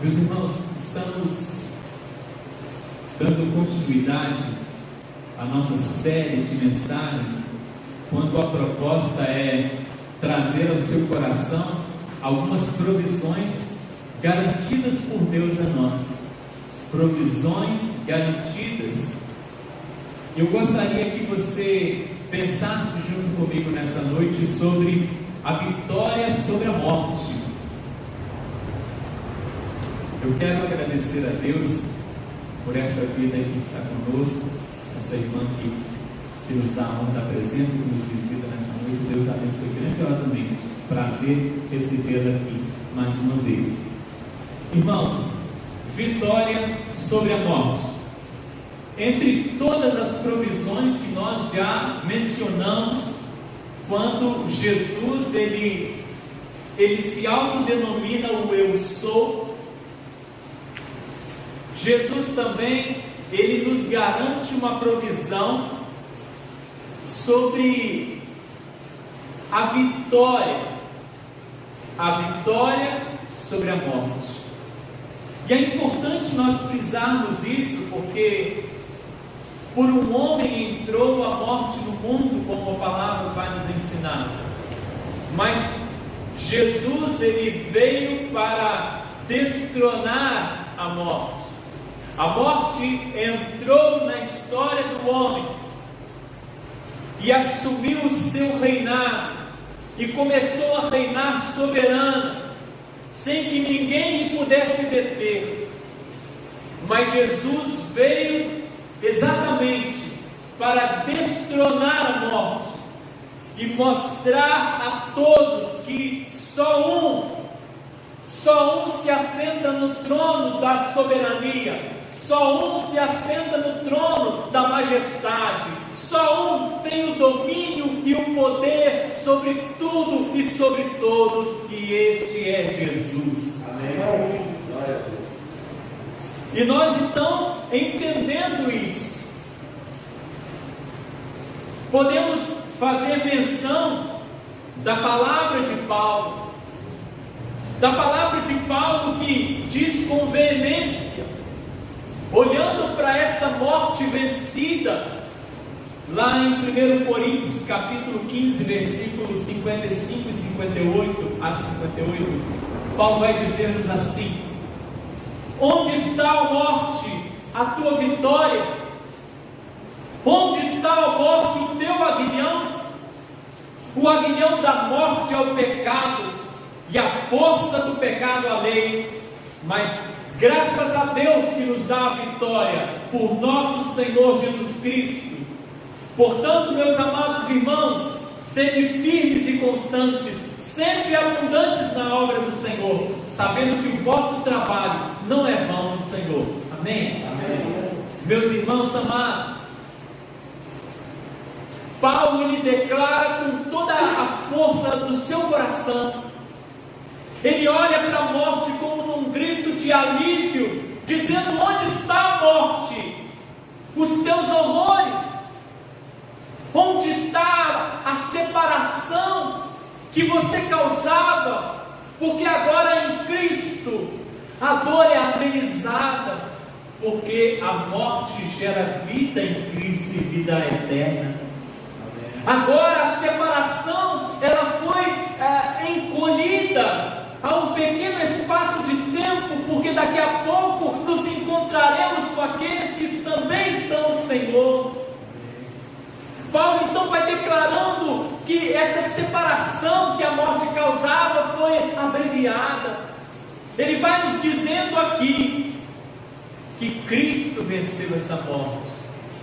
Meus irmãos, estamos dando continuidade à nossa série de mensagens, quando a proposta é trazer ao seu coração algumas provisões garantidas por Deus a nós. Provisões garantidas. Eu gostaria que você pensasse junto comigo nesta noite sobre a vitória sobre a morte. Eu quero agradecer a Deus por essa vida que está conosco, essa irmã que nos dá a honra da presença, que nos visita nessa noite. Deus abençoe grandiosamente. Prazer recebê-la aqui mais uma vez. Irmãos, vitória sobre a morte. Entre todas as provisões que nós já mencionamos, quando Jesus ele se autodenomina o Eu Sou, Jesus também, ele nos garante uma provisão sobre a vitória sobre a morte. E é importante nós frisarmos isso, porque por um homem entrou a morte no mundo, como a palavra vai nos ensinar. Mas Jesus, ele veio para destronar a morte. A morte entrou na história do homem e assumiu o seu reinado e começou a reinar soberana, sem que ninguém lhe pudesse deter. Mas Jesus veio exatamente para destronar a morte e mostrar a todos que só um se assenta no trono da soberania, só um se assenta no trono da majestade, só um tem o domínio e o poder sobre tudo e sobre todos, e este é Jesus. Amém. E nós então, entendendo isso, podemos fazer menção da palavra de Paulo, que diz com veemência, olhando para essa morte vencida, lá em 1 Coríntios capítulo 15, versículos 55 e 58 a 58, Paulo vai dizer-nos assim: onde está a morte, a tua vitória? Onde está a morte, o teu aguilhão? O aguilhão da morte é o pecado, e a força do pecado a lei. Mas graças a Deus que nos dá a vitória por nosso Senhor Jesus Cristo. Portanto, meus amados irmãos, sede firmes e constantes, sempre abundantes na obra do Senhor, sabendo que o vosso trabalho não é vão no Senhor. Amém? Amém. Meus irmãos amados, Paulo ele declara com toda a força do seu coração, ele olha para a morte como num grito de alívio, dizendo: onde está a morte? Os teus horrores? Onde está a separação que você causava? Porque agora em Cristo a dor é amenizada, porque a morte gera vida em Cristo e vida eterna. Agora a separação ela foi encolhida a um pequeno espaço de tempo, porque daqui a pouco nos encontraremos com aqueles que também estão no Senhor. Paulo então vai declarando que essa separação que a morte causava foi abreviada. Ele vai nos dizendo aqui que Cristo venceu essa morte.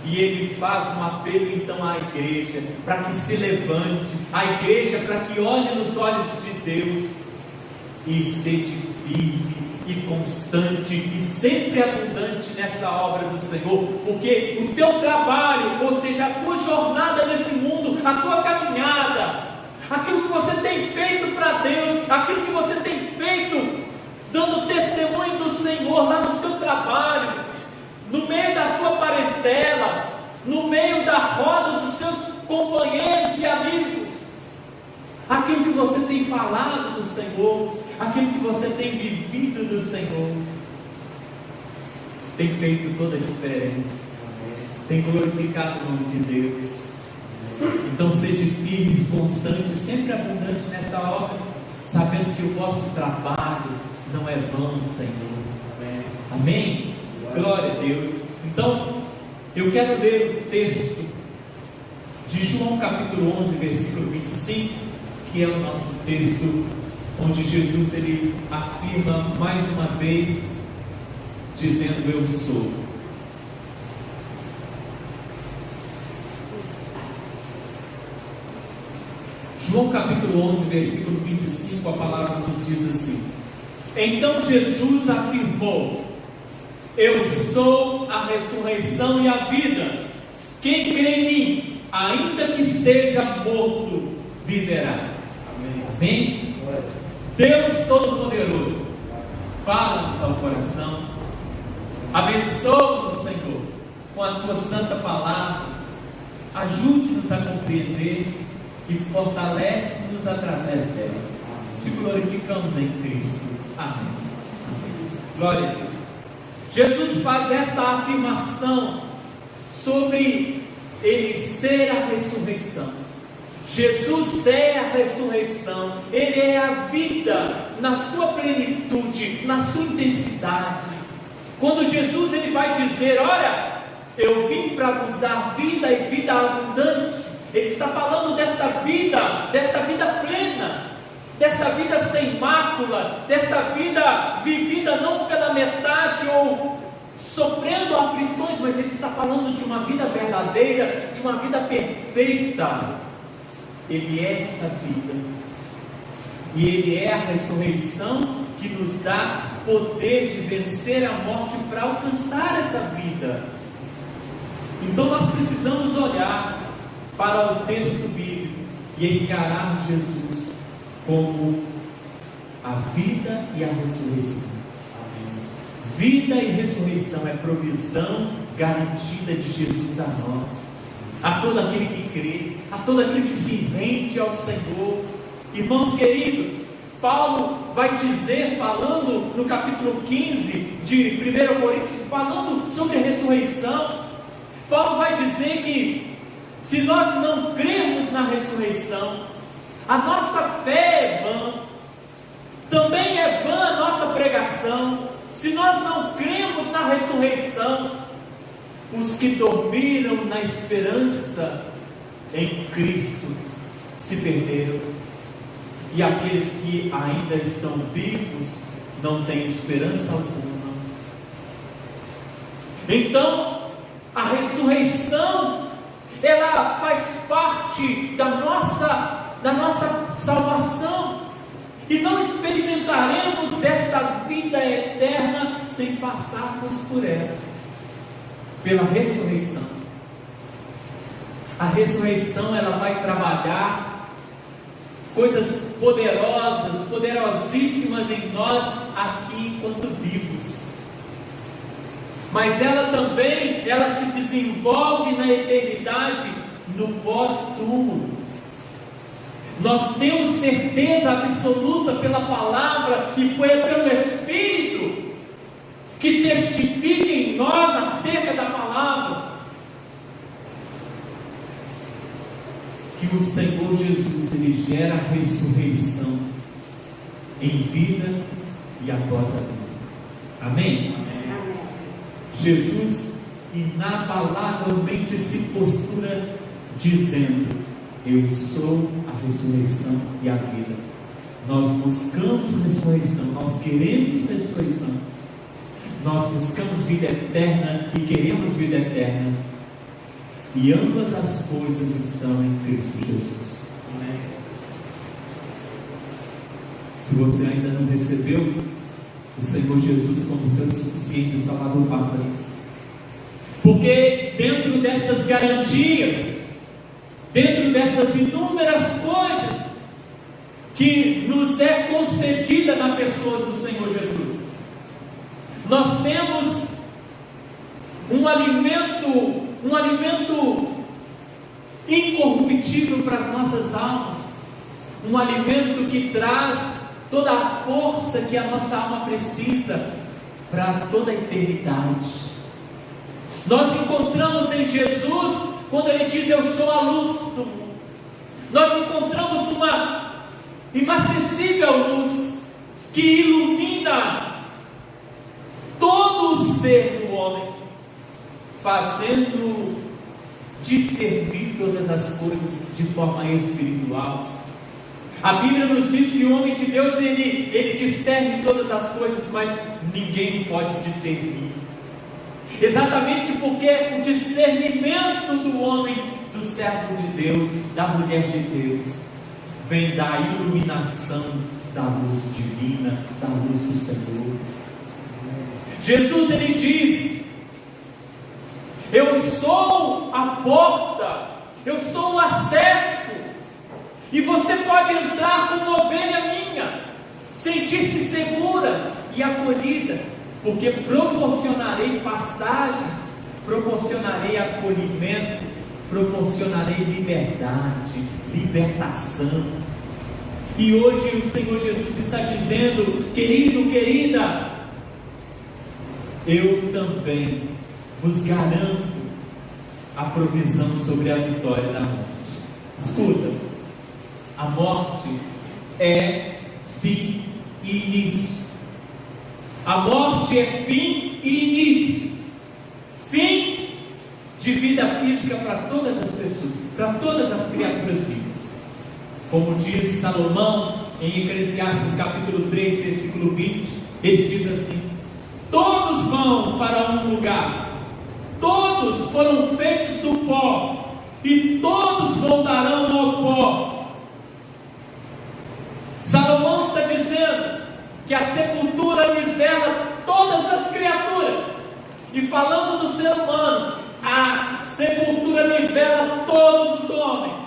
E ele faz um apelo então à igreja, para que se levante, à igreja para que olhe nos olhos de Deus e seja firme e constante e sempre abundante nessa obra do Senhor, porque o teu trabalho, ou seja, a tua jornada nesse mundo, a tua caminhada, aquilo que você tem feito para Deus, aquilo que você tem feito dando testemunho do Senhor lá no seu trabalho, no meio da sua parentela, no meio da roda dos seus companheiros e amigos, aquilo que você tem falado do Senhor, aquilo que você tem vivido do Senhor, tem feito toda a diferença, tem glorificado o nome de Deus. Então sede firmes, constantes, sempre abundantes nessa obra, sabendo que o vosso trabalho não é vão, Senhor. Amém? Glória a Deus. Então, eu quero ler o texto de João capítulo 11, versículo 25, que é o nosso texto onde Jesus ele afirma mais uma vez, dizendo: eu sou. João capítulo 11, versículo 25, a palavra nos diz assim: então Jesus afirmou: eu sou a ressurreição e a vida. Quem crê em mim, ainda que esteja morto, viverá. Amém? Amém? Deus Todo-Poderoso, fala-nos ao coração, abençoa-nos, Senhor, com a tua santa palavra, ajude-nos a compreender e fortalece-nos através dela. Te glorificamos em Cristo. Amém. Glória a Deus. Jesus faz esta afirmação sobre ele ser a ressurreição. Jesus é a ressurreição, ele é a vida na sua plenitude, na sua intensidade. Quando Jesus ele vai dizer: olha, eu vim para vos dar vida e vida abundante, ele está falando desta vida plena, desta vida sem mácula, desta vida vivida não pela metade ou sofrendo aflições, mas ele está falando de uma vida verdadeira, de uma vida perfeita. Ele é essa vida, e ele é a ressurreição que nos dá poder de vencer a morte para alcançar essa vida. Então nós precisamos olhar para o texto bíblico e encarar Jesus como a vida e a ressurreição. Vida e ressurreição é provisão garantida de Jesus a nós, a todo aquele que crê, a todo aquele que se rende ao Senhor. Irmãos queridos, Paulo vai dizer, falando no capítulo 15 de 1 Coríntios, falando sobre a ressurreição, Paulo vai dizer que se nós não cremos na ressurreição, a nossa fé é vã, também é vã a nossa pregação. Se nós não cremos na ressurreição, os que dormiram na esperança em Cristo se perderam, e aqueles que ainda estão vivos não têm esperança alguma. Então, a ressurreição, ela faz parte da nossa salvação, e não experimentaremos esta vida eterna sem passarmos por ela, pela ressurreição. A ressurreição, ela vai trabalhar coisas poderosas, poderosíssimas em nós aqui enquanto vivos, mas ela também, ela se desenvolve na eternidade, no pós-túmulo. Nós temos certeza absoluta pela palavra e pelo Espírito que testifica em nós acerca da palavra, que o Senhor Jesus, ele gera a ressurreição em vida e após a vida. Amém? Amém. Jesus inabalavelmente se postura dizendo: eu sou a ressurreição e a vida. Nós buscamos ressurreição, nós queremos ressurreição, nós buscamos vida eterna e queremos vida eterna, e ambas as coisas estão em Cristo Jesus. Amém. Se você ainda não recebeu o Senhor Jesus como seu suficiente Salvador, faça isso, porque dentro destas garantias, dentro dessas inúmeras coisas que nos é concedida na pessoa do Senhor Jesus, nós temos um alimento incorruptível para as nossas almas, um alimento que traz toda a força que a nossa alma precisa para toda a eternidade. Nós encontramos em Jesus, quando Ele diz: eu sou a luz do mundo, nós encontramos uma inacessível luz que ilumina todo o ser do homem, fazendo discernir todas as coisas de forma espiritual. A Bíblia nos diz que o homem de Deus, ele discerne todas as coisas, mas ninguém pode discernir. Exatamente porque o discernimento do homem, do servo de Deus, da mulher de Deus, vem da iluminação da luz divina, da luz do Senhor. Jesus, ele diz: eu sou a porta, eu sou o acesso, e você pode entrar como ovelha minha, sentir-se segura e acolhida, porque proporcionarei pastagens, proporcionarei acolhimento, proporcionarei liberdade, libertação. E hoje o Senhor Jesus está dizendo: querido, querida, eu também vos garanto a provisão sobre a vitória da morte. Escuta, a morte é fim e início. A morte é fim e início. Fim de vida física para todas as pessoas, para todas as criaturas vivas. Como diz Salomão em Eclesiastes capítulo 3, versículo 20, ele diz assim: todos vão para um lugar, todos foram feitos do pó, e todos voltarão ao pó. Salomão está dizendo que a sepultura nivela todas as criaturas, e falando do ser humano, a sepultura nivela todos os homens.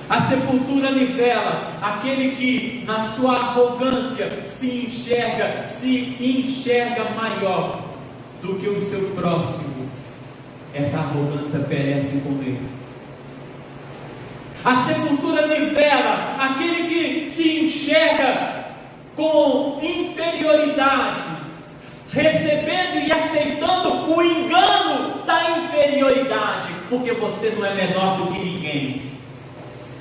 A sepultura nivela aquele que na sua arrogância se enxerga maior do que o seu próximo. Essa arrogância perece com ele. A sepultura nivela aquele que se enxerga com inferioridade, recebendo e aceitando o engano da inferioridade, porque você não é menor do que ninguém,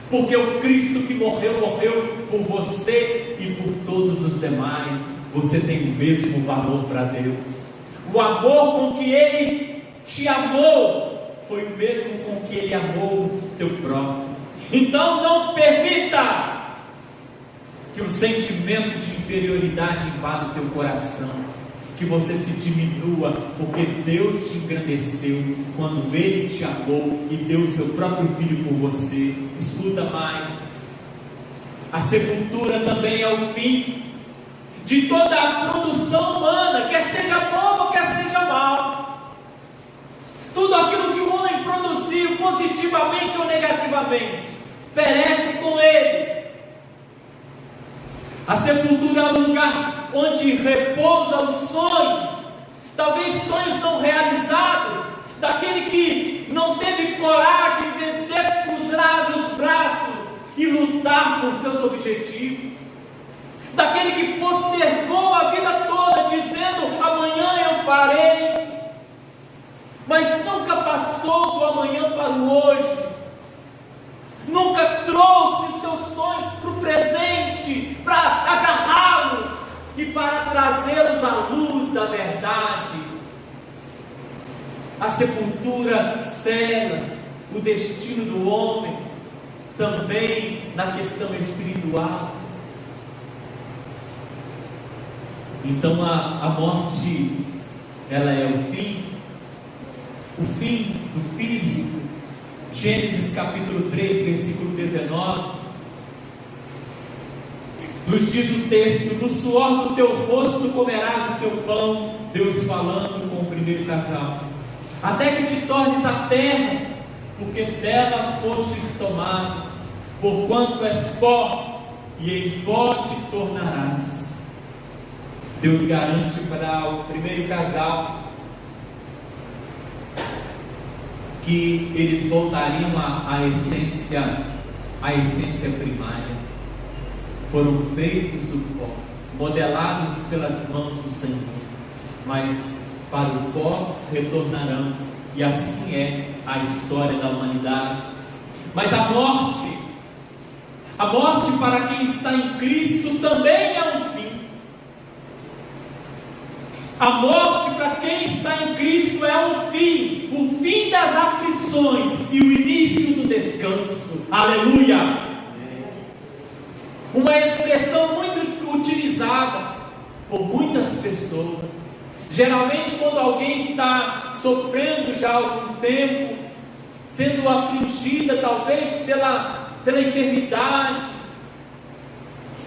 porque o Cristo que morreu por você e por todos os demais. Você tem o mesmo valor para Deus. O amor com que Ele te amou foi o mesmo com que Ele amou o teu próximo. Então não permita que o sentimento de inferioridade invada o teu coração, que você se diminua, porque Deus te engrandeceu quando Ele te amou e deu o seu próprio Filho por você. Escuta mais: a sepultura também é o fim de toda a produção humana, quer seja bom ou quer seja mal. Tudo aquilo que o homem produziu, positivamente ou negativamente, perece com ele. A sepultura é o lugar onde repousa os sonhos, talvez sonhos não realizados, daquele que não teve coragem de descruzar os braços e lutar por seus objetivos, daquele que postergou a vida toda dizendo: amanhã eu farei, mas nunca passou do amanhã para o hoje, nunca trouxe os seus sonhos para o presente, para agarrá-los e para trazê-los à luz da verdade. A sepultura sela o destino do homem também na questão espiritual. Então a morte, ela é o fim do físico. Gênesis capítulo 3, versículo 19, nos diz o texto: no suor do teu rosto comerás o teu pão. Deus falando com o primeiro casal: até que te tornes a terra, porque dela fostes tomado, porquanto és pó, e em pó te tornarás. Deus garante para o primeiro casal que eles voltariam à essência a essência primária, foram feitos do pó, modelados pelas mãos do Senhor, mas para o pó retornarão, e assim é a história da humanidade. Mas a morte para quem está em Cristo também é um fim. A morte para quem está em Cristo é um fim, o fim das aflições e o início do descanso. Aleluia! Uma expressão muito utilizada por muitas pessoas. Geralmente quando alguém está sofrendo já há algum tempo, sendo afligida talvez pela enfermidade,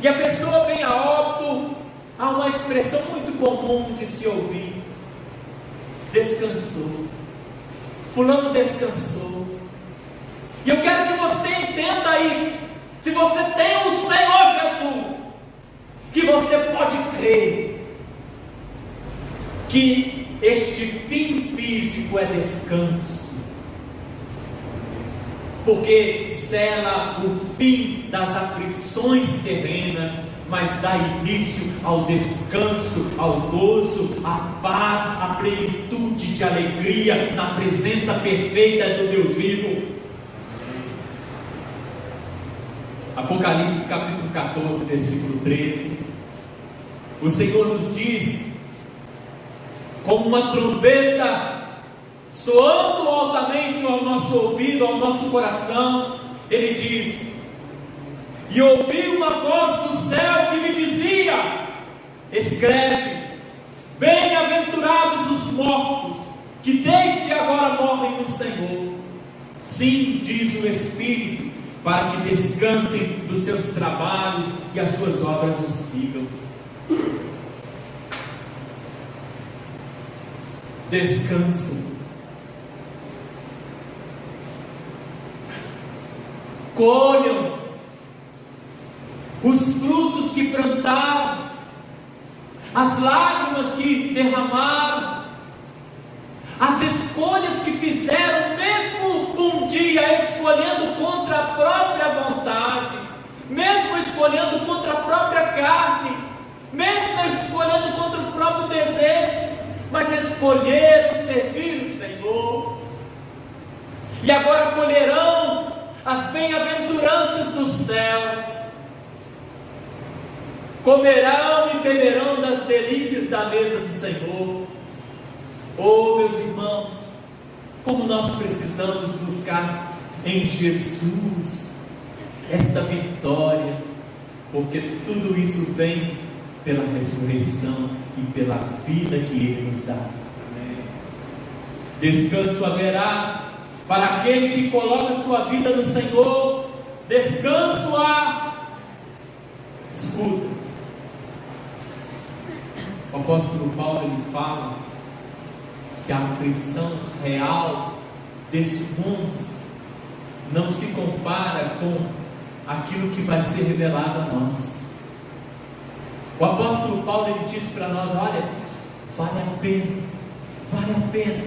e a pessoa vem a óbito, há uma expressão muito comum de se ouvir: descansou, fulano descansou. E eu quero que você entenda isso. Se você tem o Senhor Jesus, que você pode crer que este fim físico é descanso, porque sela o fim das aflições terrenas, mas dá início ao descanso, ao gozo, à paz, à plenitude de alegria na presença perfeita do Deus vivo. Apocalipse capítulo 14, versículo 13, o Senhor nos diz, como uma trombeta soando altamente ao nosso ouvido, ao nosso coração, Ele diz: e ouvi uma voz do céu que me dizia: escreve, bem-aventurados os mortos, que desde agora morrem no Senhor. Sim, diz o Espírito, para que descansem dos seus trabalhos e as suas obras os sigam. Descansem. Colham os frutos que plantaram, as lágrimas que derramaram, as escolhas que fizeram, mesmo um dia escolhendo contra a própria vontade, mesmo escolhendo contra a própria carne, mesmo escolhendo contra o próprio desejo, mas escolheram servir o Senhor, e agora colherão as bem-aventuranças do céu, comerão e beberão das delícias da mesa do Senhor. Oh, meus irmãos, como nós precisamos buscar em Jesus esta vitória, porque tudo isso vem pela ressurreição e pela vida que Ele nos dá. Amém. Descanso haverá para aquele que coloca sua vida no Senhor. Descanso há. Escuta, o apóstolo Paulo ele fala que a aflição real desse mundo não se compara com aquilo que vai ser revelado a nós. O apóstolo Paulo ele diz para nós: olha, vale a pena,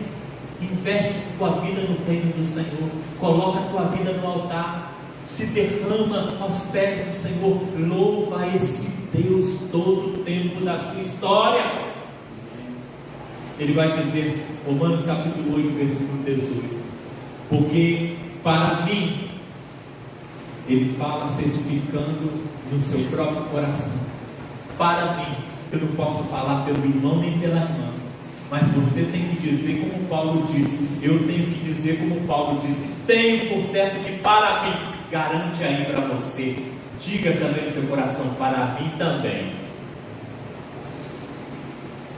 investe tua vida no reino do Senhor, coloca a tua vida no altar, se derrama aos pés do Senhor, louva esse Deus todo o tempo da sua história. Ele vai dizer, Romanos capítulo 8, versículo 18, porque para mim, ele fala certificando no seu próprio coração, para mim, eu não posso falar pelo irmão nem pela irmã, mas você tem que dizer como Paulo disse, eu tenho que dizer como Paulo disse, tenho por certo que para mim, garante aí para você, diga também no seu coração, para mim também,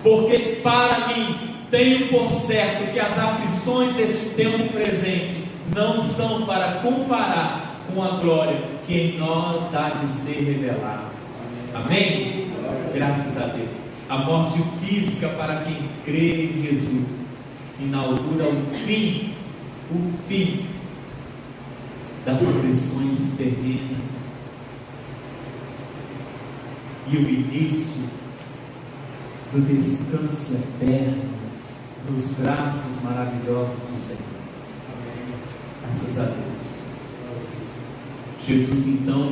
porque para mim, tenho por certo que as aflições deste tempo presente não são para comparar com a glória que em nós há de ser revelada. Amém? Graças a Deus. A morte física para quem crê em Jesus inaugura o fim das aflições terrenas e o início do descanso eterno nos braços maravilhosos do Senhor. Graças a Deus. Jesus então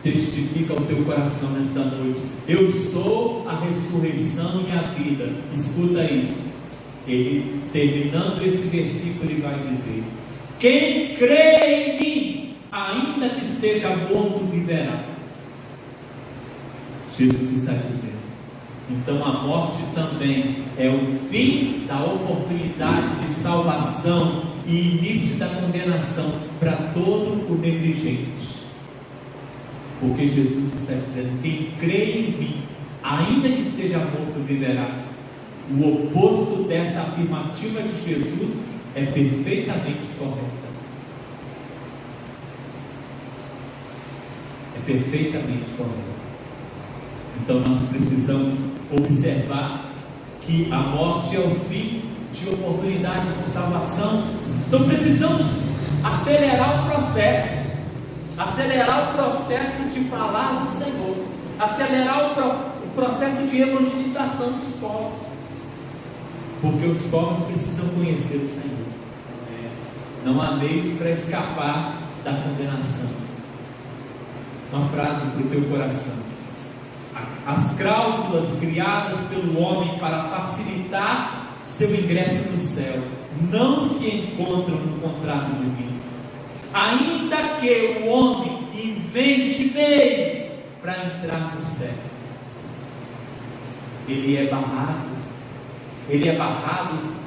testifica ao teu coração nesta noite: eu sou a ressurreição e a vida. Escuta isso. Ele, terminando esse versículo, ele vai dizer: quem crê em mim, ainda que esteja morto, viverá. Jesus está dizendo. Então a morte também é o fim da oportunidade de salvação e início da condenação para todo o negligente. Porque Jesus está dizendo: quem crê em mim, ainda que esteja morto, viverá. O oposto dessa afirmativa de Jesus é perfeitamente correta. É perfeitamente correta. Então nós precisamos observar que a morte é o fim de oportunidade de salvação. Então precisamos acelerar o processo de falar do Senhor, acelerar o processo de evangelização dos povos, porque os povos precisam conhecer o Senhor. Não há meios para escapar da condenação. Uma frase para o teu coração: as cláusulas criadas pelo homem para facilitar seu ingresso no céu não se encontram no contrato divino. Ainda que o homem invente meios para entrar no céu, ele é barrado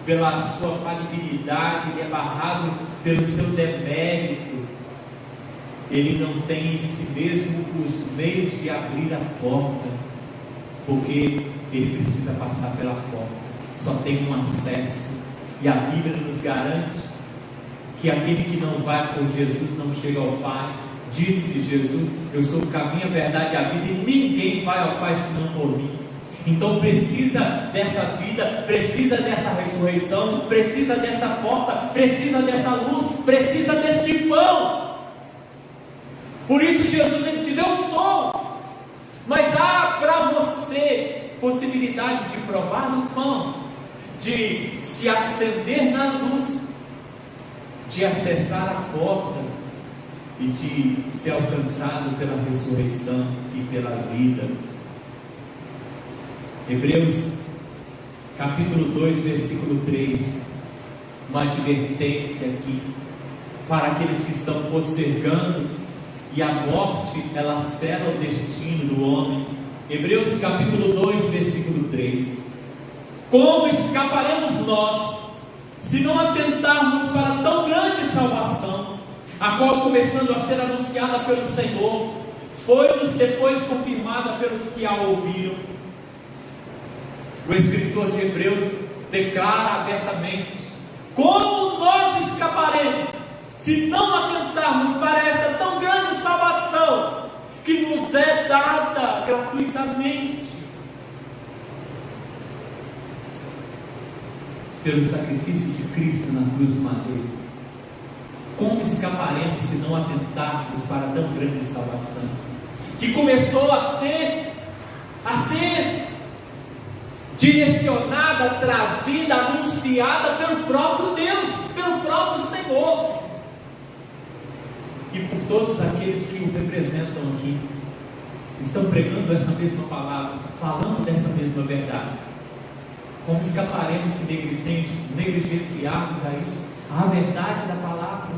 pela sua falibilidade, ele é barrado pelo seu demérito. Ele não tem em si mesmo os meios de abrir a porta, porque ele precisa passar pela porta. Só tem um acesso, e a Bíblia nos garante que aquele que não vai por Jesus não chega ao Pai. Disse-lhe Jesus: eu sou o caminho, a verdade e a vida, e ninguém vai ao Pai senão por mim. Então precisa dessa vida, precisa dessa ressurreição, precisa dessa porta, precisa dessa luz, precisa deste pão. Por isso Jesus ele diz: eu sou. Mas há para você possibilidade de provar no pão, de se acender na luz, de acessar a porta e de ser alcançado pela ressurreição e pela vida. Hebreus capítulo 2 versículo 3, uma advertência aqui para aqueles que estão postergando, e a morte ela sela o destino do homem. Hebreus capítulo 2 versículo 3: como escaparemos nós se não atentarmos para tão grande salvação, a qual, começando a ser anunciada pelo Senhor, foi-nos depois confirmada pelos que a ouviram. O escritor de Hebreus declara abertamente: como nós escaparemos se não atentarmos para esta tão grande salvação que nos é dada gratuitamente pelo sacrifício de Cristo na cruz do madeiro? Como escaparemos se não atentarmos para tão grande salvação, que começou a ser direcionada, trazida, anunciada pelo próprio Deus, pelo próprio Senhor, e por todos aqueles que o representam aqui, estão pregando essa mesma palavra, falando dessa mesma verdade. Como escaparemos se negligenciarmos a isso, a verdade da palavra?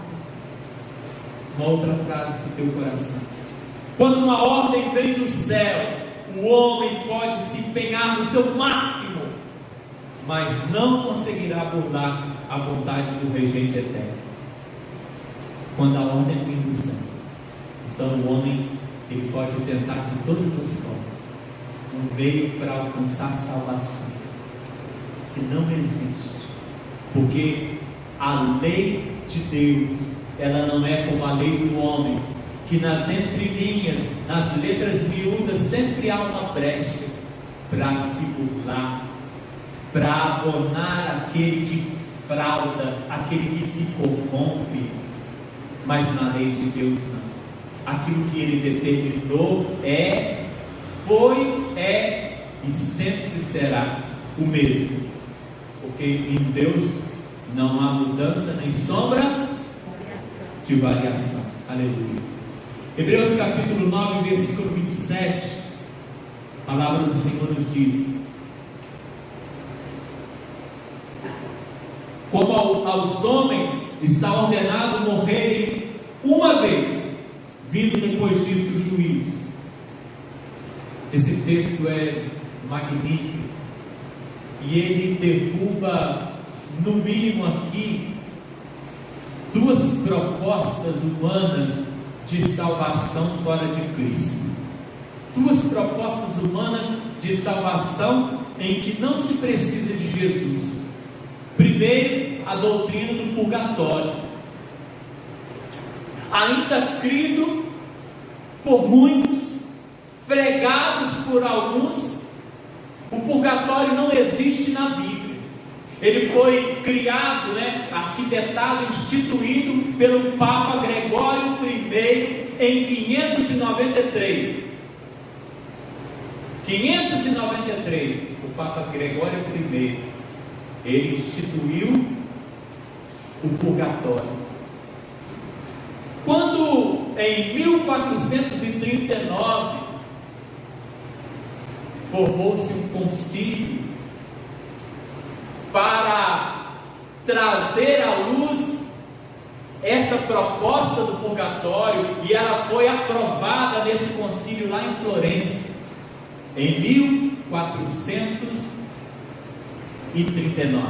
Uma outra frase para o teu coração: quando uma ordem vem do céu, o homem pode se empenhar no seu máximo, mas não conseguirá burlar a vontade do regente eterno. Quando a ordem vem do céu, então o homem ele pode tentar de todas as formas um meio para alcançar salvação, que não existe, porque a lei de Deus ela não é como a lei do homem, que nas entrelinhas, nas letras miúdas, sempre há uma brecha para se burlar, para abonar aquele que frauda, aquele que se corrompe. Mas na lei de Deus não. Aquilo que Ele determinou foi, e sempre será o mesmo, porque em Deus não há mudança nem sombra de variação. Aleluia. Hebreus capítulo 9, versículo 27, a palavra do Senhor nos diz: como aos homens está ordenado morrerem uma vez, vindo depois disso o juízo. Esse texto é magnífico e ele derruba, no mínimo aqui, duas propostas humanas de salvação fora de Cristo. Duas propostas humanas de salvação em que não se precisa de Jesus. Primeiro, a doutrina do purgatório, ainda crido por muitos, pregados por alguns. O purgatório não existe na Bíblia. Ele foi criado, arquitetado, instituído pelo Papa Gregório I em 593. 593, o Papa Gregório I, ele instituiu o purgatório. Quando em 1439 formou-se um concílio para trazer à luz essa proposta do purgatório, e ela foi aprovada nesse concílio lá em Florença, em 1439.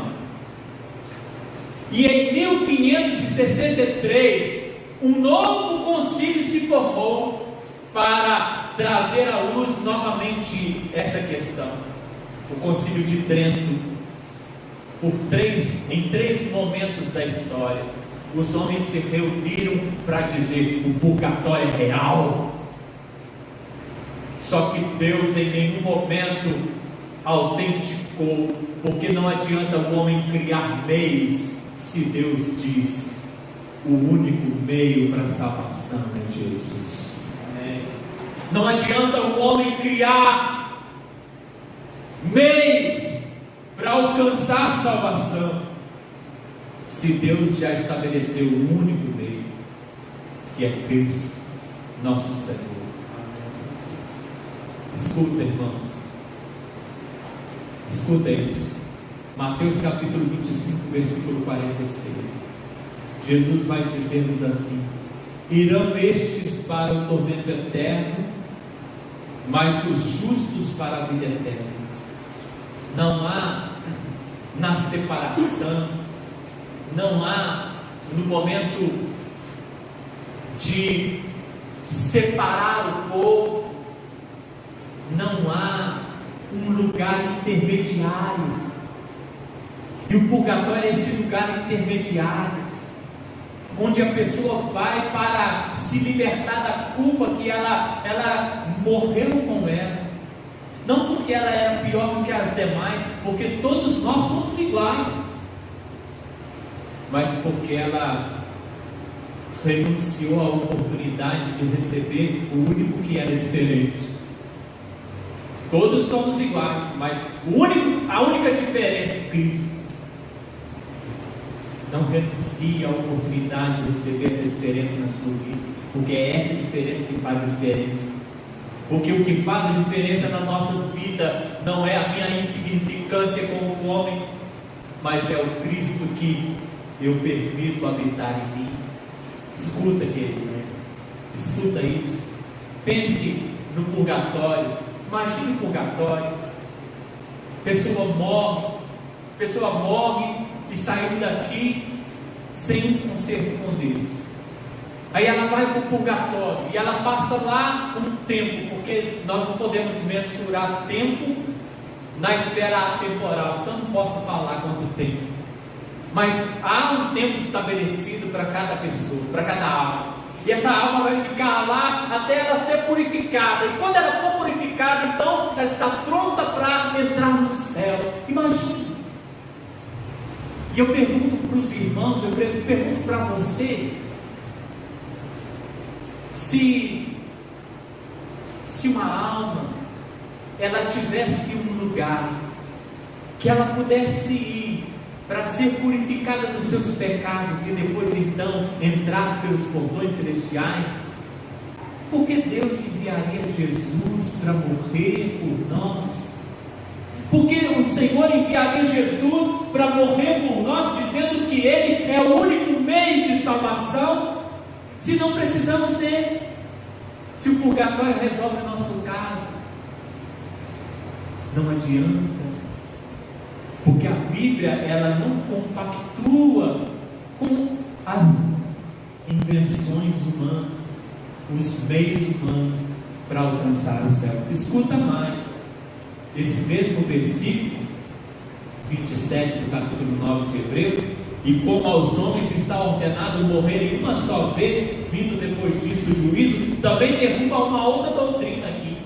E em 1563, um novo concílio se formou para trazer à luz novamente essa questão. O concílio de Trento. Em três momentos da história, os homens se reuniram para dizer: o purgatório é real. Só que Deus em nenhum momento autenticou, porque não adianta o homem criar meios, se Deus diz: o único meio para a salvação é Jesus. Amém. Não adianta o homem criar meios para alcançar a salvação, se Deus já estabeleceu o único meio, que é Cristo, nosso Senhor. Escuta, irmãos, escuta isso. Mateus capítulo 25, versículo 46. Jesus vai dizer-nos assim: irão estes para o tormento eterno, mas os justos para a vida eterna. Não há na separação, não há no momento de separar o povo, não há um lugar intermediário. E o purgatório é esse lugar intermediário, onde a pessoa vai para se libertar da culpa que ela morreu com ela. Não porque ela era pior do que as demais, porque todos nós somos iguais, mas porque ela renunciou à oportunidade de receber o único que era diferente. Todos somos iguais, mas a única diferença é Cristo. Não renuncie à oportunidade de receber essa diferença na sua vida, porque é essa diferença que faz a diferença. Porque o que faz a diferença na nossa vida não é a minha insignificância como homem, mas é o Cristo que eu permito habitar em mim. Escuta, querido, escuta isso. Pense no purgatório. Imagine o purgatório. Pessoa morre e saiu daqui sem um conserto com Deus. Aí ela vai para o purgatório e ela passa lá um tempo, porque nós não podemos mensurar tempo na esfera atemporal, então não posso falar quanto tempo, mas há um tempo estabelecido para cada pessoa, para cada alma, e essa alma vai ficar lá até ela ser purificada, e quando ela for purificada, então ela está pronta para entrar no céu. Imagine. E eu pergunto para os irmãos, eu pergunto para você, se uma alma ela tivesse um lugar que ela pudesse ir para ser purificada dos seus pecados e depois então entrar pelos portões celestiais, Porque Deus enviaria Jesus para morrer por nós? Porque o Senhor enviaria Jesus para morrer por nós, dizendo que Ele é o único meio de salvação, se não precisamos dele? Se o purgatório resolve o nosso caso, não adianta, porque a Bíblia ela não compactua com as invenções humanas, os meios humanos para alcançar o céu. Escuta mais, esse mesmo versículo 27 do capítulo 9 de Hebreus: e como aos homens está ordenado morrerem uma só vez, vindo depois disso o juízo, também derruba uma outra doutrina aqui,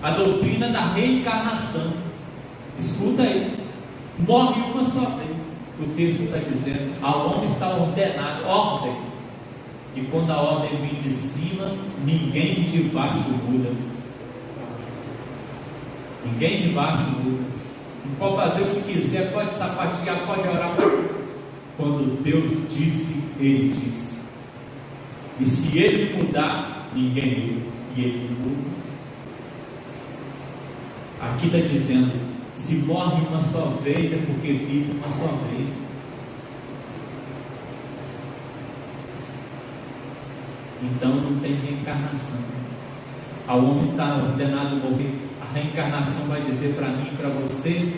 a doutrina da reencarnação. Escuta isso, morre uma só vez. O texto está dizendo, ao homem está ordenado, ordem, e quando a ordem vem de cima, ninguém de baixo muda. Ninguém de baixo muda. Não pode fazer o que quiser, pode sapatear, pode orar. Quando Deus disse, Ele disse. E se Ele mudar, ninguém muda. E Ele muda. Aqui está dizendo, se morre uma só vez, é porque vive uma só vez. Então não tem reencarnação. Ao homem está ordenado morrer. A reencarnação vai dizer para mim e para você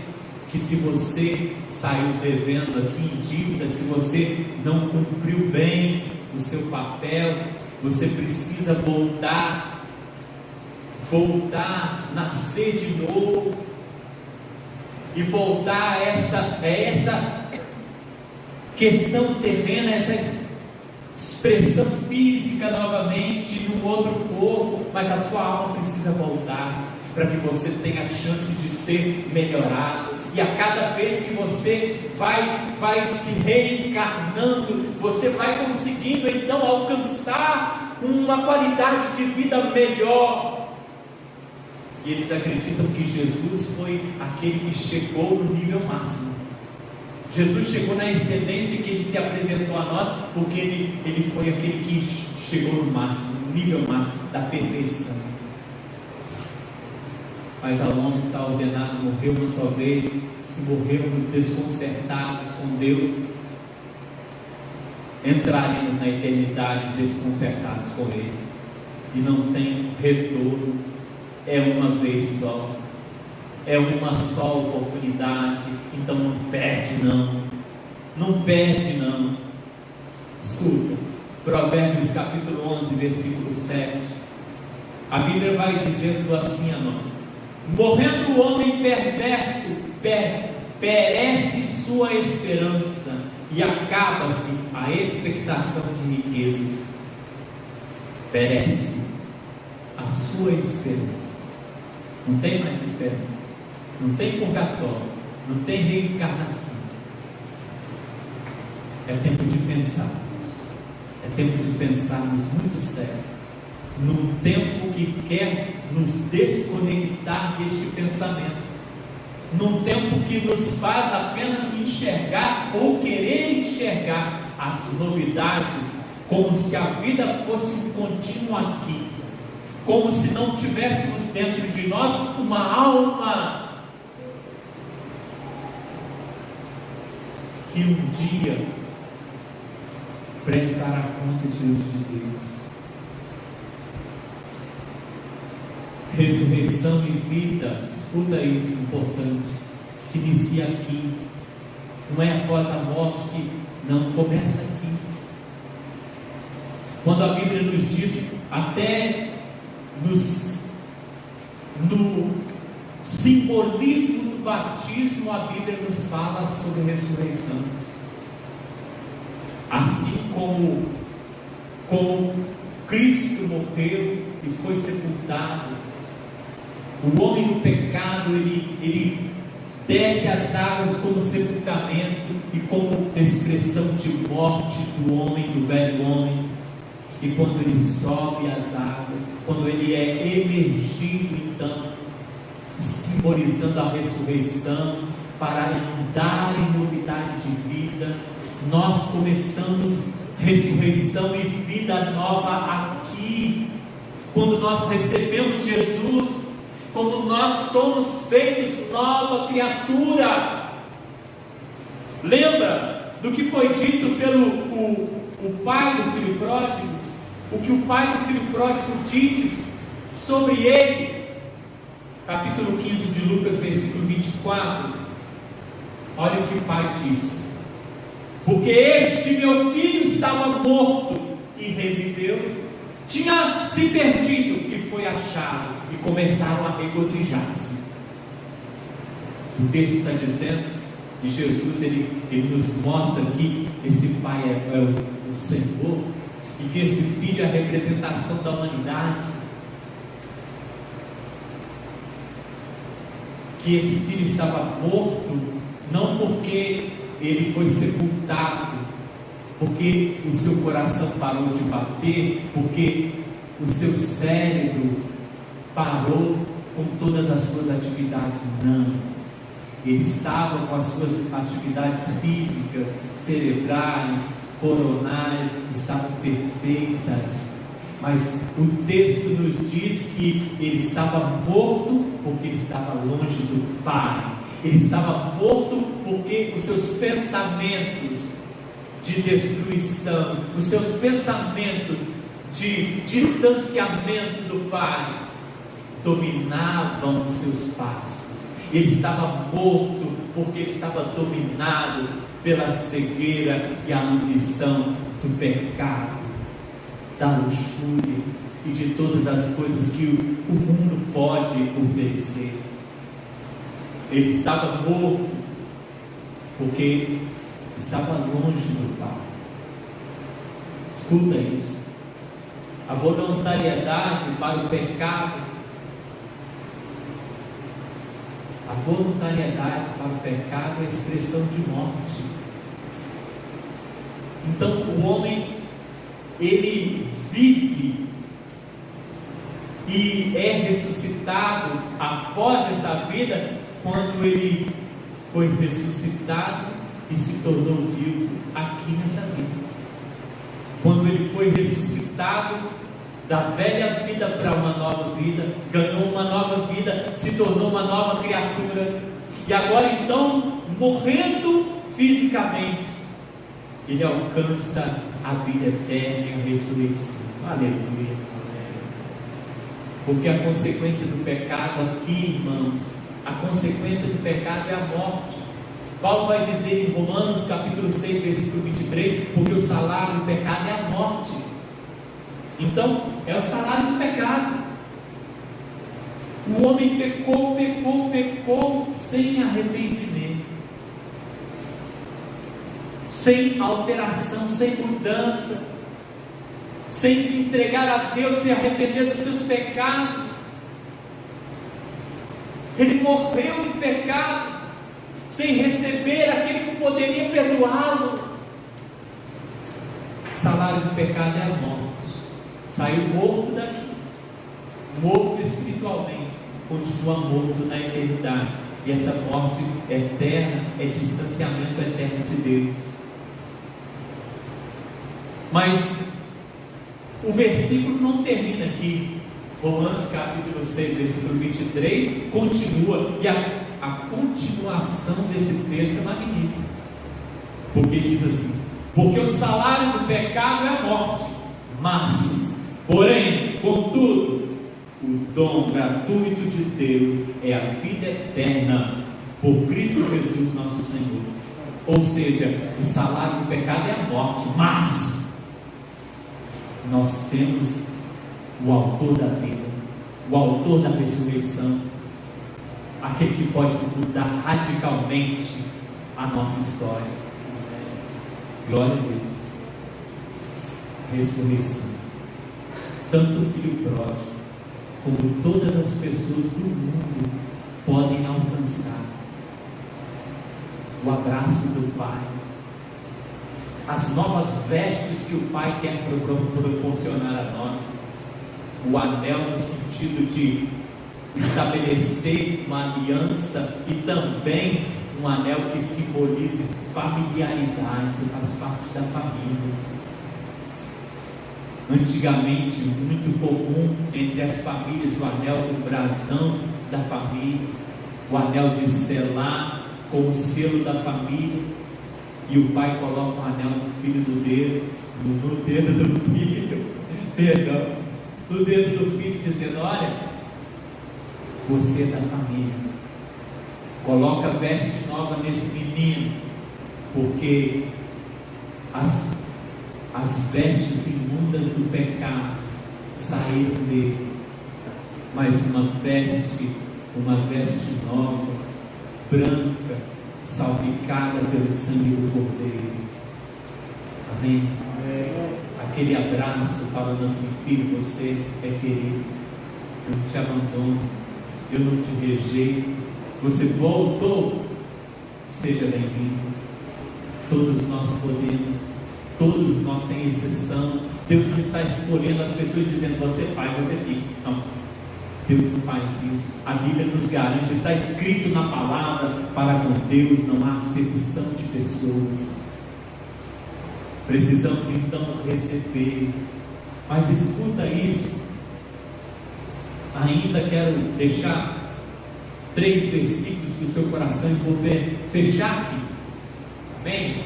que se você saiu devendo aqui em dívida, se você não cumpriu bem o seu papel, você precisa voltar, nascer de novo e voltar a essa questão terrena, essa expressão física novamente num outro corpo, mas a sua alma precisa voltar para que você tenha a chance de ser melhorado. E a cada vez que você vai se reencarnando, você vai conseguindo então alcançar uma qualidade de vida melhor. E eles acreditam que Jesus foi aquele que chegou no nível máximo. Jesus chegou na excelência que Ele se apresentou a nós, porque Ele foi aquele que chegou no máximo, no nível máximo da perfeição. Mas ao homem está ordenado morrer uma só vez. Se morrermos desconcertados com Deus, entraremos na eternidade desconcertados com Ele, e não tem retorno. É uma vez só, é uma só oportunidade. Então não perde não perde não. Escuta, Provérbios capítulo 11 versículo 7, a Bíblia vai dizendo assim a nós: morrendo o homem perverso, perece sua esperança, e acaba-se a expectação de riquezas. Perece a sua esperança. Não tem mais esperança. Não tem purgatório. Não tem reencarnação. É tempo de pensarmos. É tempo de pensarmos muito sério. Num tempo que quer nos desconectar deste pensamento. Num tempo que nos faz apenas enxergar ou querer enxergar as novidades como se a vida fosse um contínuo aqui, como se não tivéssemos dentro de nós uma alma que um dia prestará conta diante de Deus. Ressurreição e vida, escuta isso, importante, se inicia aqui. Não é após a morte que não começa aqui. Quando a Bíblia nos diz, até no simbolismo do batismo, a Bíblia nos fala sobre ressurreição. Assim como Cristo morreu e foi sepultado, o homem do pecado, ele desce as águas como sepultamento e como expressão de morte do homem, do velho homem. E quando ele sobe as águas, quando ele é emergido, então, simbolizando a ressurreição, para andar em novidade de vida, nós começamos ressurreição e vida nova aqui, quando nós recebemos Jesus, quando nós somos feitos nova criatura. Lembra do que foi dito pelo o pai do filho pródigo? O que o pai do filho pródigo disse sobre ele? Capítulo 15 de Lucas, versículo 24. Olha o que o pai disse: porque este meu filho estava morto e reviveu, tinha se perdido e foi achado, e começaram a regozijar-se. O texto está dizendo que Jesus ele nos mostra que esse pai é o Senhor, e que esse filho é a representação da humanidade, que esse filho estava morto não porque ele foi sepultado, porque o seu coração parou de bater, porque o seu cérebro parou com todas as suas atividades. Não, ele estava com as suas atividades físicas, cerebrais, coronais, estavam perfeitas, mas o texto nos diz que ele estava morto porque ele estava longe do Pai. Ele estava morto porque os seus pensamentos de destruição, os seus pensamentos de distanciamento do Pai dominavam os seus passos. Ele estava morto porque ele estava dominado pela cegueira e a ambição do pecado, da luxúria e de todas as coisas que o mundo pode oferecer. Ele estava morto porque estava longe do Pai. Escuta isso. A voluntariedade para o pecado, a voluntariedade para o pecado é a expressão de morte. Então o homem, ele vive e é ressuscitado após essa vida, quando ele foi ressuscitado e se tornou vivo aqui nessa vida. Quando ele foi ressuscitado da velha vida para uma nova vida, ganhou uma nova vida, se tornou uma nova criatura, e agora então, morrendo fisicamente, ele alcança a vida eterna e a ressurreição. Aleluia. Porque a consequência do pecado aqui, irmãos, a consequência do pecado é a morte. Paulo vai dizer em Romanos capítulo 6, versículo 23, porque o salário do pecado é a morte. Então, é o salário do pecado. O homem pecou sem arrependimento, sem alteração, sem mudança, sem se entregar a Deus, sem arrepender dos seus pecados. Ele morreu em pecado, sem receber aquele que poderia perdoá-lo. O salário do pecado é a morte. Saiu morto daqui, morto espiritualmente, continua morto na eternidade. E essa morte eterna é distanciamento eterno de Deus. Mas o versículo não termina aqui. Romanos capítulo 6, versículo 23 continua, e a continuação desse texto é magnífica, porque diz assim: porque o salário do pecado é a morte, mas, porém, contudo, o dom gratuito de Deus é a vida eterna por Cristo Jesus nosso Senhor. Ou seja, o salário do pecado é a morte, mas nós temos o autor da vida, o autor da ressurreição, aquele que pode mudar radicalmente a nossa história. Glória a Deus. Ressurreição. Tanto o filho pródigo como todas as pessoas do mundo podem alcançar o abraço do Pai, as novas vestes que o Pai quer proporcionar a nós, o anel no sentido de estabelecer uma aliança, e também um anel que simbolize familiaridade, você faz parte da família. Antigamente, muito comum entre as famílias, o anel do brasão da família, o anel de selar com o selo da família, e o pai coloca o anel no filho do dedo, no dedo do filho, perdão, no dedo do filho, dizendo: olha, você é da família, coloca veste nova nesse menino, porque as vestes imundas do pecado saíram dele, mas uma veste nova, branca, salpicada pelo sangue do Cordeiro. Amém? Aquele abraço falando assim: filho, você é querido, eu não te abandono, eu não te rejeito, você voltou, seja bem-vindo. Todos nós podemos, todos nós sem exceção. Deus não está escolhendo as pessoas dizendo: você faz, você fica. Não, Deus não faz isso. A Bíblia nos garante, está escrito na palavra: para com Deus não há acepção de pessoas. Precisamos então receber. Mas escuta isso, ainda quero deixar 3 versículos para o seu coração e vou fechar aqui. Amém?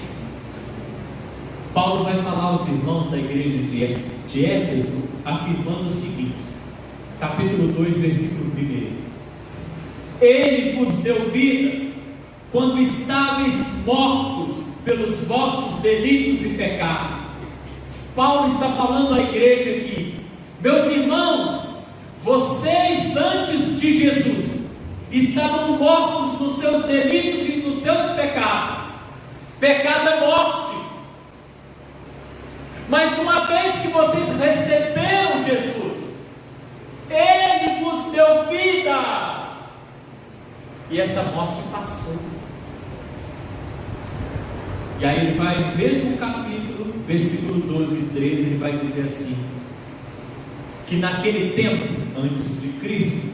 Paulo vai falar aos irmãos da igreja de Éfeso, afirmando o seguinte, capítulo 2, versículo 1: Ele vos deu vida quando estáveis mortos pelos vossos delitos e pecados. Paulo está falando à igreja aqui: meus irmãos, vocês antes de Jesus estavam mortos nos seus delitos e nos seus pecados. Pecado é morte. Mas uma vez que vocês receberam Jesus, Ele vos deu vida, e essa morte passou. E aí ele vai, no mesmo capítulo, versículo 12 e 13, ele vai dizer assim, que naquele tempo, antes de Cristo,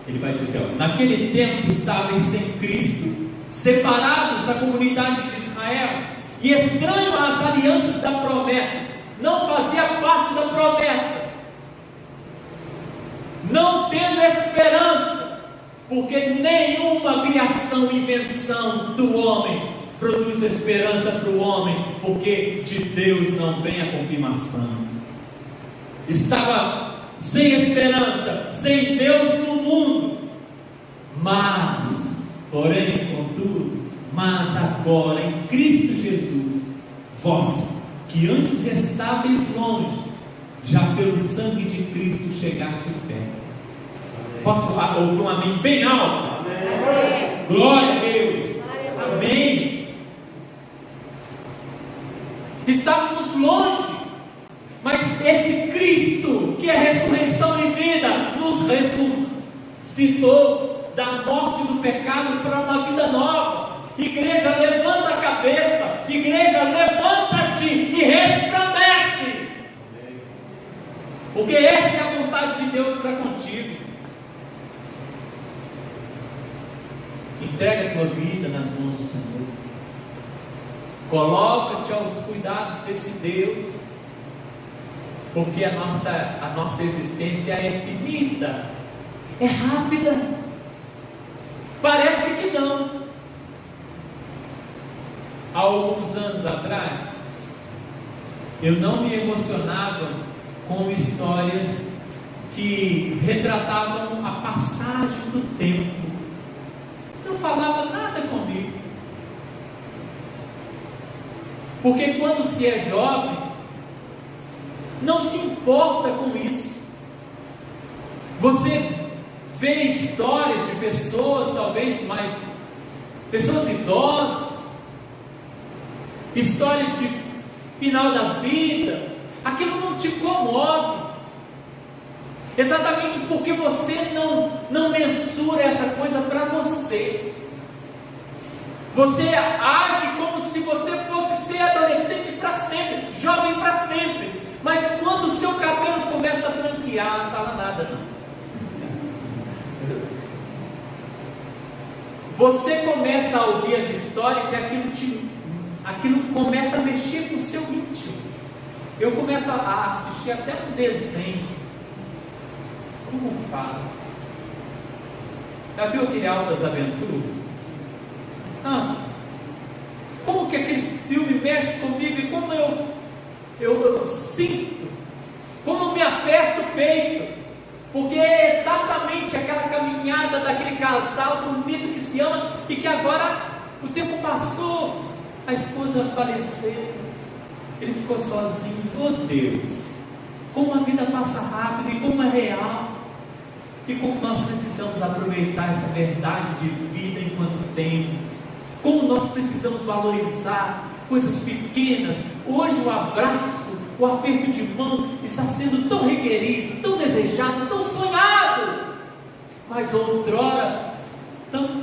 ele vai dizer, ó, naquele tempo estáveis sem Cristo, separados da comunidade de Israel, e estranho às alianças da promessa, não fazia parte da promessa, não tendo esperança, porque nenhuma criação e invenção do homem produz esperança para o homem, porque de Deus não vem a confirmação. Estava sem esperança, sem Deus no mundo, mas, porém, contudo, mas agora em Cristo Jesus, vós que antes estáveis longe, já pelo sangue de Cristo chegaste perto. Posso ouvir um amém bem alto? Amém. Glória a Deus. Amém. Estávamos longe, mas esse Cristo, que é ressurreição e vida, nos ressuscitou da morte do pecado para uma vida nova. Igreja, levanta a cabeça. Igreja, levanta-te e resplandece, porque essa é a vontade de Deus para contigo. Entrega a tua vida nas mãos do Senhor. Coloca-te aos cuidados desse Deus, porque a nossa existência é finita, é rápida. Parece que não. Há alguns anos atrás, eu não me emocionava com histórias que retratavam a passagem do tempo. Não falava nada comigo. Porque quando se é jovem, não se importa com isso. Você vê histórias de pessoas, talvez mais, pessoas idosas, história de final da vida, aquilo não te comove, exatamente porque você não mensura essa coisa para você. Você age como se você fosse ser adolescente para sempre, jovem para sempre, mas quando o seu cabelo começa a branquear, não fala nada não. Você começa a ouvir as histórias e aquilo começa a mexer com o seu íntimo. eu começo a assistir até um desenho. Como fala? Já viu aquele Altas Aventuras? Nossa, como que aquele filme mexe comigo e como eu sinto, como me aperta o peito, porque é exatamente aquela caminhada daquele casal bonito que se ama e que agora o tempo passou, a esposa faleceu, ele ficou sozinho. Oh Deus, como a vida passa rápido e como é real, e como nós precisamos aproveitar essa verdade de vida enquanto temos, como nós precisamos valorizar coisas pequenas. Hoje o abraço, o aperto de mão está sendo tão requerido, tão desejado, tão sonhado, mas outrora tão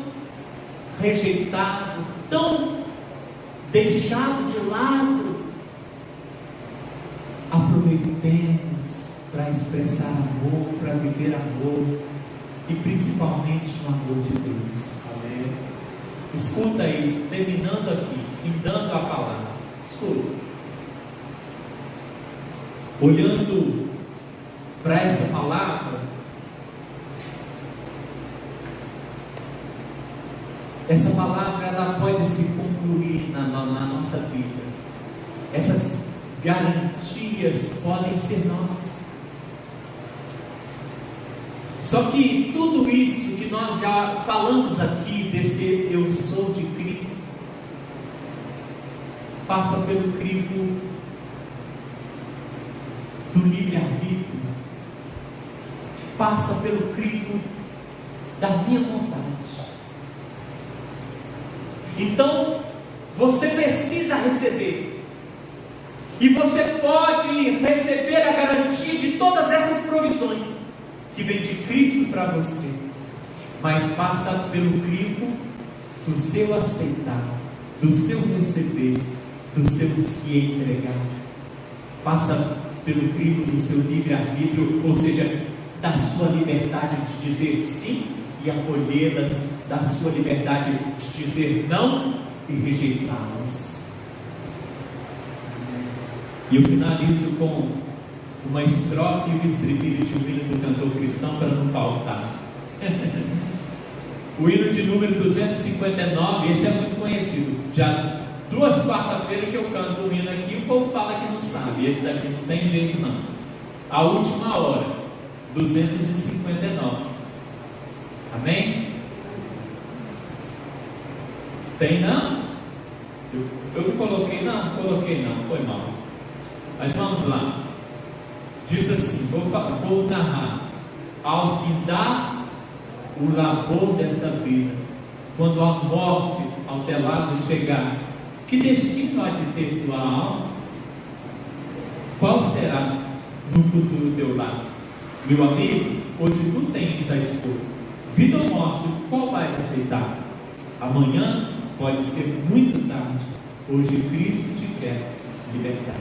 rejeitado, tão deixado de lado. Aproveitemos para expressar amor, para viver amor, e principalmente no amor de Deus. Amém? Escuta isso, terminando aqui, findando a palavra. Escuta. Olhando para essa palavra, essa palavra ela pode se concluir na nossa vida. Essas garantias podem ser nossas. Só que tudo isso que nós já falamos aqui, desse eu sou de Cristo, passa pelo crivo do livre-arbítrio, passa pelo crivo da minha vontade. Então, você precisa receber, e você pode receber a garantia de todas essas provisões que vem de Cristo para você, mas passa pelo crivo do seu aceitar, do seu receber, do seu se entregar, passa pelo crivo do seu livre-arbítrio, ou seja, da sua liberdade de dizer sim e acolhê-las, da sua liberdade de dizer não e rejeitá-las. E eu finalizo com uma estrofe e um estribilho de um hino do cantor cristão para não faltar. O hino de número 259, esse é muito conhecido. Já 2 quarta-feiras que eu canto o hino aqui, o povo fala que não sabe. Esse daqui não tem jeito não. A última hora, 259. Amém? Tem não? Eu coloquei não? Coloquei não, foi mal. Mas vamos lá. Diz assim, vou narrar. Ao findar o labor dessa vida, quando a morte ao teu lado chegar, que destino há de ter tua alma? Qual será no futuro teu lar? Meu amigo, hoje tu tens a escolha. Vida ou morte, qual vais aceitar? Amanhã pode ser muito tarde. Hoje Cristo te quer libertar.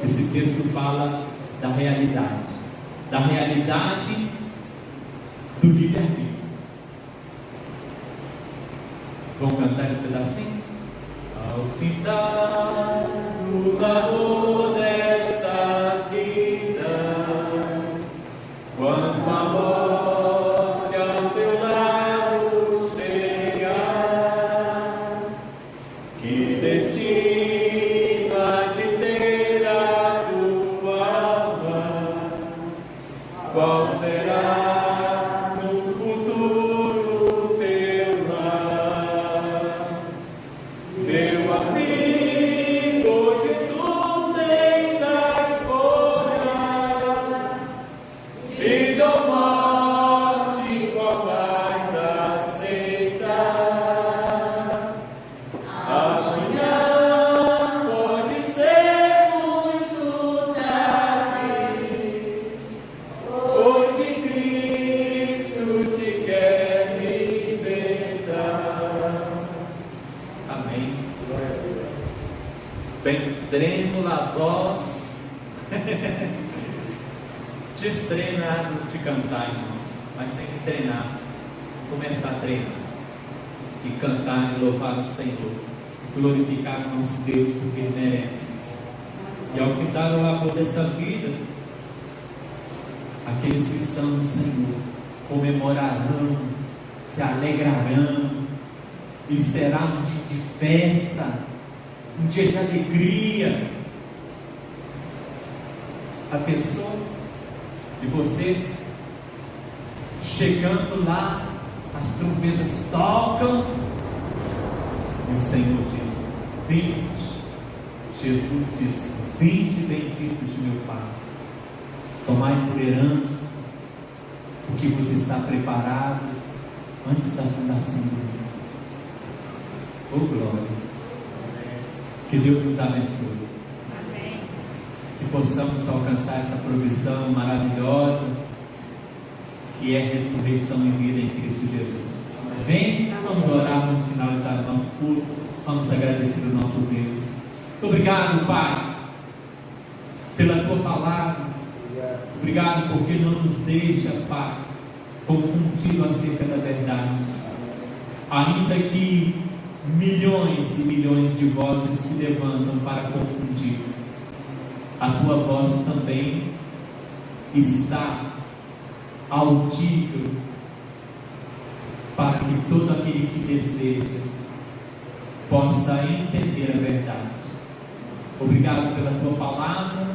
Esse texto fala da realidade do livre-arbítrio. Vamos cantar esse pedacinho? Ao findar o labor dessa vida, quando a morte ao teu lado chegar, que destino há de ter a tua alma? Qual será no futuro teu lar? Meu amigo, hoje tu tens a escolha. Vida ou morte, qual vais aceitar? Amanhã pode ser muito tarde. Hoje Cristo te quer libertar. Amém. Bem, trêmula a voz. Destreinado de cantar, irmãos, mas tem que treinar. Começar a treinar e cantar e louvar o Senhor, glorificar o nosso Deus, porque Ele merece. E ao findar o labor dessa vida, aqueles que estão no Senhor comemorarão, se alegrarão, e será um dia de festa, um dia de alegria. A pessoa e você chegando lá, as trombetas tocam e o Senhor diz: vinde. Jesus disse: vinde, benditos de meu Pai, tomai por herança o que você está preparado antes da fundação do mundo. Oh glória! Que Deus nos abençoe. Amém. Que possamos alcançar essa provisão maravilhosa que é ressurreição e vida em Cristo Jesus. Amém? Vamos orar, vamos finalizar o nosso culto, vamos agradecer o nosso Deus. Muito obrigado, Pai, pela Tua palavra. Obrigado porque não nos deixa, Pai, confundido acerca da verdade. Ainda que milhões e milhões de vozes se levantam para confundir, a Tua voz também está audível para que todo aquele que deseja possa entender a verdade. Obrigado pela Tua palavra.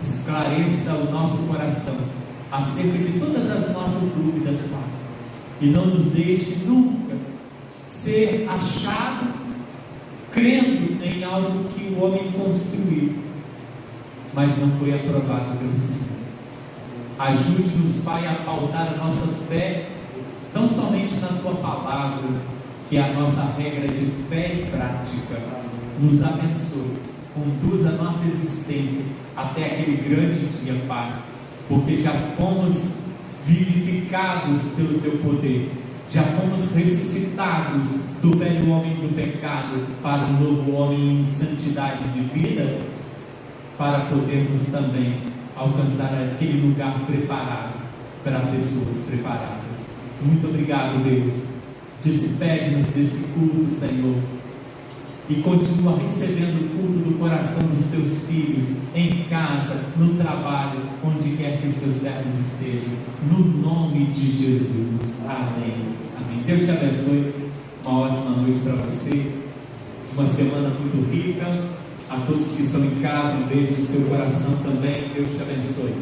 Esclareça o nosso coração acerca de todas as nossas dúvidas, Pai, e não nos deixe nunca ser achado crendo em algo que o homem construiu, mas não foi aprovado pelo Senhor. Ajude-nos, Pai, a pautar a nossa fé não somente na Tua palavra, que é a nossa regra de fé e prática. Nos abençoe, conduz a nossa existência até aquele grande dia, Pai, porque já fomos vivificados pelo Teu poder, já fomos ressuscitados do velho homem do pecado para o novo homem em santidade de vida, para podermos também alcançar aquele lugar preparado para pessoas preparadas. Muito obrigado, Deus. Despede-nos desse culto, Senhor, e continua recebendo o culto do coração dos Teus filhos, em casa, no trabalho, onde quer que os Teus servos estejam, no nome de Jesus. Amém. Amém. Deus te abençoe. Uma ótima noite para você, uma semana muito rica. A todos que estão em casa, um beijo no seu coração também. Deus te abençoe.